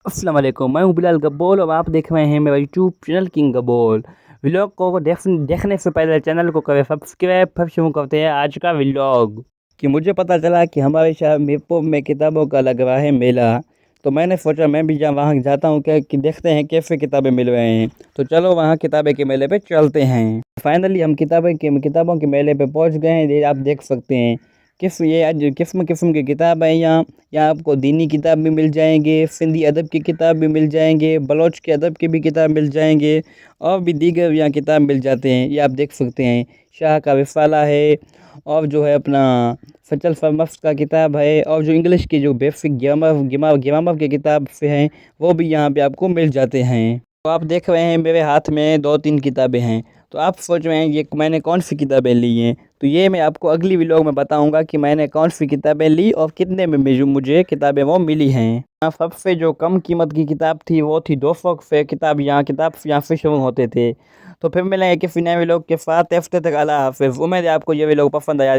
अस्सलाम वालेकुम, मैं हूँ बिलाल गब्बोल और आप देख रहे हैं मेरा यूट्यूब चैनल किंग गब्बोल। व्लॉग को देखने से पहले चैनल को करें सब्सक्राइब। फिर शुरू करते हैं आज का व्लॉग। कि मुझे पता चला कि हमारे शहर मीरपुर में किताबों का लग रहा है मेला। तो मैंने सोचा मैं भी वहाँ जाता हूँ क्या कि देखते हैं कैसे किताबें मिल रहे हैं। तो चलो वहाँ किताबें के मेले पे चलते हैं। फाइनली हम किताबों के मेले पे पहुँच गए हैं। ये आप देख सकते हैं ये आज किस्म किस्म की किताब है यहाँ आपको दीनी किताब भी मिल जाएंगे, सिंधी अदब की किताब भी मिल जाएंगे, बलोच के अदब की भी किताब मिल जाएंगे और भी दीगर यहाँ किताब मिल जाते हैं। ये आप देख सकते हैं शाह का रिसाला है और जो है अपना सचल फरमस का किताब है और जो इंग्लिश की जो बेसिक ग्रामर की किताब से हैं वो भी यहाँ पे आपको मिल जाते हैं। तो आप देख रहे हैं मेरे हाथ में 2-3 किताबें हैं। तो आप सोच रहे हैं ये मैंने कौन सी किताबें ली हैं। तो ये मैं आपको अगली व्लॉग में बताऊंगा कि मैंने कौन सी किताबें ली और कितने में मुझे किताबें वो मिली हैं। यहाँ सबसे जो कम कीमत की किताब थी वो थी 200 से किताब यहाँ से शुरू होते थे। तो फिर मिलेंगे किसी नए व्लॉग के साथ। तब तक अल्लाह हाफ़िज़। उम्मीद है आपको ये व्लॉग पसंद आया।